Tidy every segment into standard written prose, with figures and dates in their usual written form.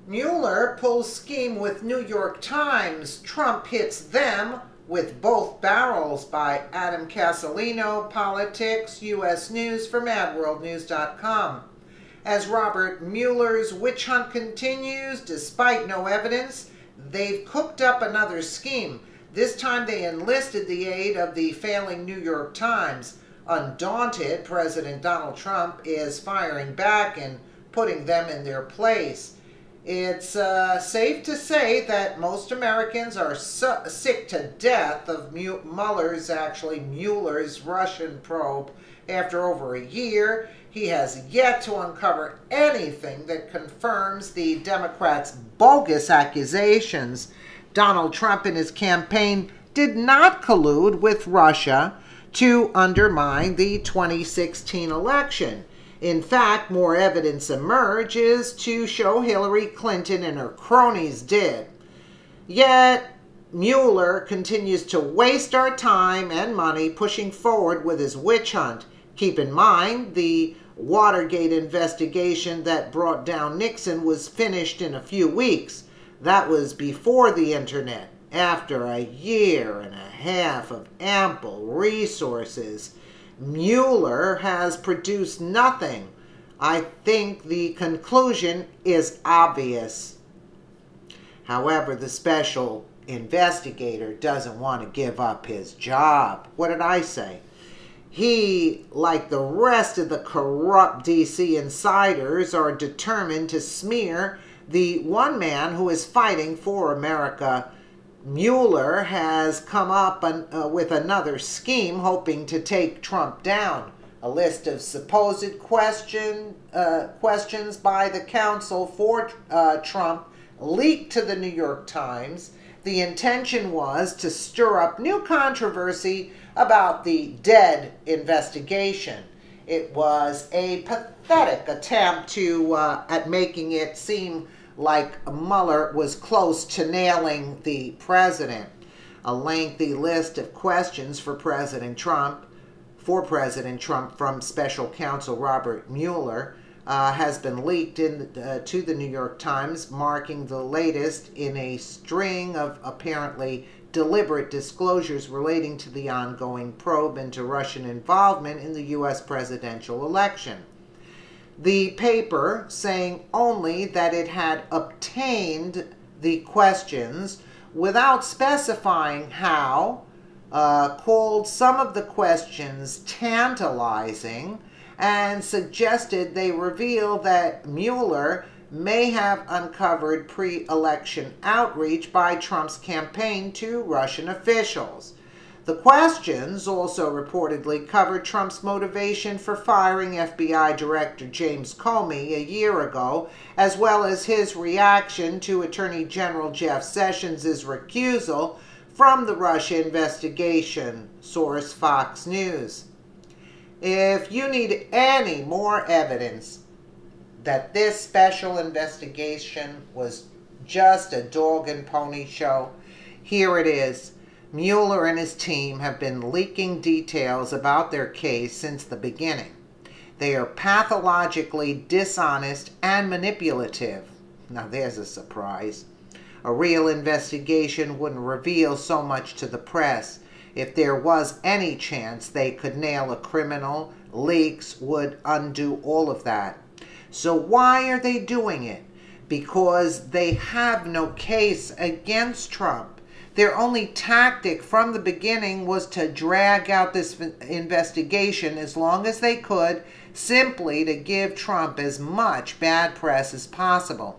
Mueller pulls scheme with New York Times. Trump hits them with both barrels by Adam Casalino, Politics, U.S. News from AdWorldNews.com. As Robert Mueller's witch hunt continues, despite no evidence, they've cooked up another scheme. This time they enlisted the aid of the failing New York Times. Undaunted, President Donald Trump is firing back and putting them in their place. It's safe to say that most Americans are sick to death of Mueller's Russian probe. After over a year, he has yet to uncover anything that confirms the Democrats' bogus accusations. Donald Trump and his campaign did not collude with Russia to undermine the 2016 election. In fact, more evidence emerges to show Hillary Clinton and her cronies did. Yet, Mueller continues to waste our time and money pushing forward with his witch hunt. Keep in mind, the Watergate investigation that brought down Nixon was finished in a few weeks. That was before the internet. After a year and a half of ample resources, Mueller has produced nothing. I think the conclusion is obvious. However, the special investigator doesn't want to give up his job. What did I say? He, like the rest of the corrupt DC insiders, are determined to smear the one man who is fighting for America. Mueller has come up with another scheme hoping to take Trump down. A list of supposed questions by the counsel for Trump leaked to the New York Times. The intention was to stir up new controversy about the dead investigation. It was a pathetic attempt at making it seem like Mueller was close to nailing the president. A lengthy list of questions for President Trump from special counsel Robert Mueller has been leaked to the New York Times, marking the latest in a string of apparently deliberate disclosures relating to the ongoing probe into Russian involvement in the U.S. presidential election. The paper, saying only that it had obtained the questions without specifying how, called some of the questions tantalizing and suggested they reveal that Mueller may have uncovered pre-election outreach by Trump's campaign to Russian officials. The questions also reportedly covered Trump's motivation for firing FBI Director James Comey a year ago, as well as his reaction to Attorney General Jeff Sessions' recusal from the Russia investigation, source Fox News. If you need any more evidence that this special investigation was just a dog and pony show, here it is. Mueller and his team have been leaking details about their case since the beginning. They are pathologically dishonest and manipulative. Now there's a surprise. A real investigation wouldn't reveal so much to the press. If there was any chance they could nail a criminal, leaks would undo all of that. So why are they doing it? Because they have no case against Trump. Their only tactic from the beginning was to drag out this investigation as long as they could, simply to give Trump as much bad press as possible.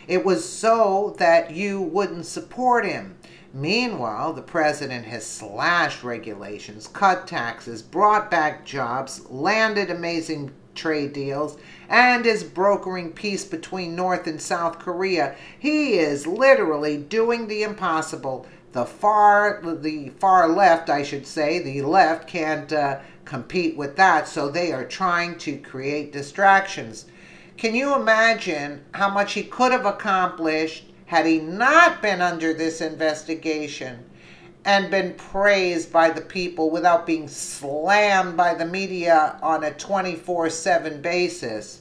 It was so that you wouldn't support him. Meanwhile, the president has slashed regulations, cut taxes, brought back jobs, landed amazing trade deals, and is brokering peace between North and South Korea. He is literally doing the impossible. The far left, the left can't compete with that, so they are trying to create distractions. Can you imagine how much he could have accomplished had he not been under this investigation and been praised by the people without being slammed by the media on a 24/7 basis?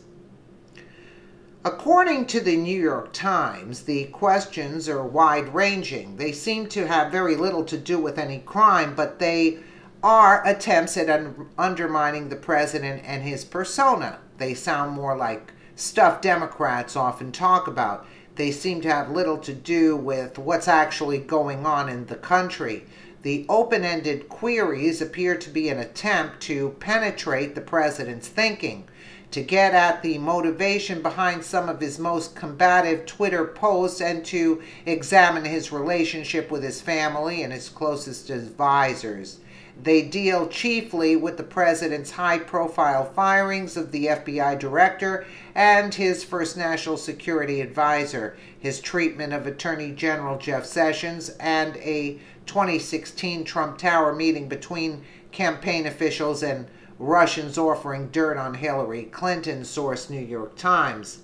According to the New York Times, the questions are wide-ranging. They seem to have very little to do with any crime, but they are attempts at undermining the president and his persona. They sound more like stuff Democrats often talk about. They seem to have little to do with what's actually going on in the country. The open-ended queries appear to be an attempt to penetrate the president's thinking, to get at the motivation behind some of his most combative Twitter posts, and to examine his relationship with his family and his closest advisors. They deal chiefly with the president's high-profile firings of the FBI director and his first national security advisor, his treatment of Attorney General Jeff Sessions, and a 2016 Trump Tower meeting between campaign officials and Russians offering dirt on Hillary Clinton, source New York Times.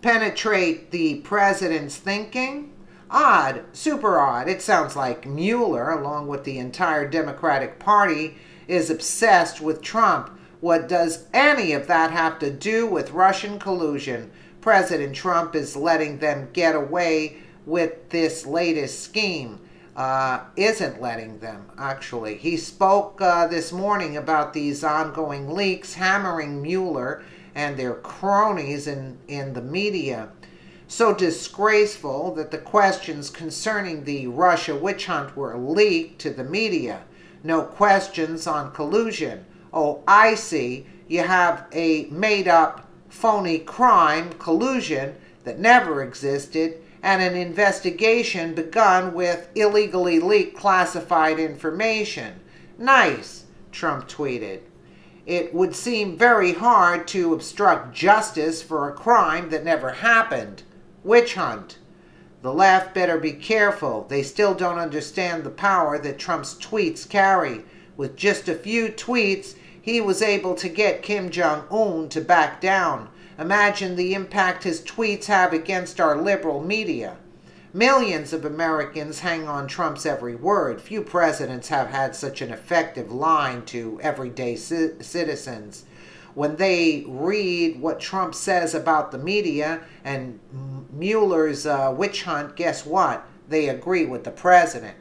Penetrate the president's thinking? Odd, super odd. It sounds like Mueller, along with the entire Democratic Party, is obsessed with Trump. What does any of that have to do with Russian collusion? President Trump is letting them get away with this latest scheme. Isn't letting them, actually. He spoke this morning about these ongoing leaks, hammering Mueller and their cronies in the media. So disgraceful that the questions concerning the Russia witch hunt were leaked to the media. No questions on collusion. Oh, I see. You have a made-up, phony crime, collusion, that never existed, and an investigation begun with illegally leaked classified information. Nice, Trump tweeted. It would seem very hard to obstruct justice for a crime that never happened. Witch hunt. The left better be careful. They still don't understand the power that Trump's tweets carry. With just a few tweets, he was able to get Kim Jong-un to back down. Imagine the impact his tweets have against our liberal media. Millions of Americans hang on Trump's every word. Few presidents have had such an effective line to everyday citizens. When they read what Trump says about the media and Mueller's witch hunt, guess what? They agree with the president.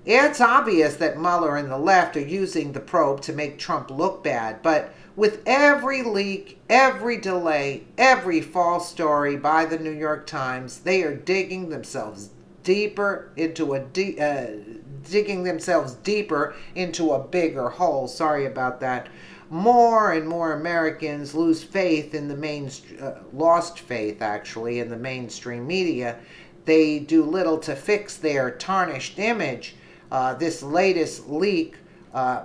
It's obvious that Mueller and the left are using the probe to make Trump look bad, but with every leak, every delay, every false story by the New York Times, they are digging themselves deeper into a bigger hole. Sorry about that. More and more Americans lose faith in the lost faith actually in the mainstream media. They do little to fix their tarnished image. This latest leak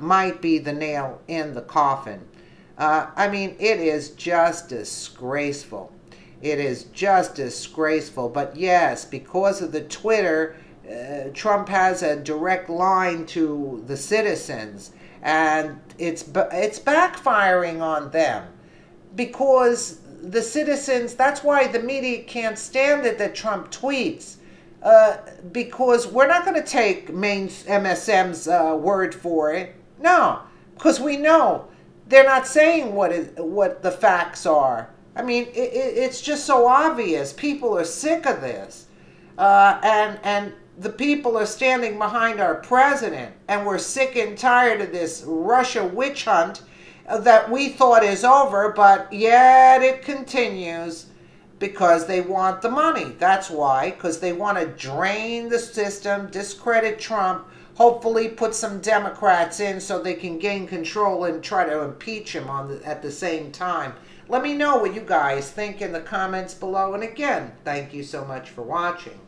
might be the nail in the coffin. It is just disgraceful. It is just disgraceful. But yes, because of the Twitter, Trump has a direct line to the citizens, and it's backfiring on them. Because the citizens, that's why the media can't stand it that Trump tweets. Because we're not going to take MSM's word for it. No, because we know they're not saying what the facts are. It's just so obvious. People are sick of this. And the people are standing behind our president. And we're sick and tired of this Russia witch hunt that we thought is over, but yet it continues. Because they want the money. That's why. Because they want to drain the system, discredit Trump, hopefully put some Democrats in so they can gain control and try to impeach him at the same time. Let me know what you guys think in the comments below. And again, thank you so much for watching.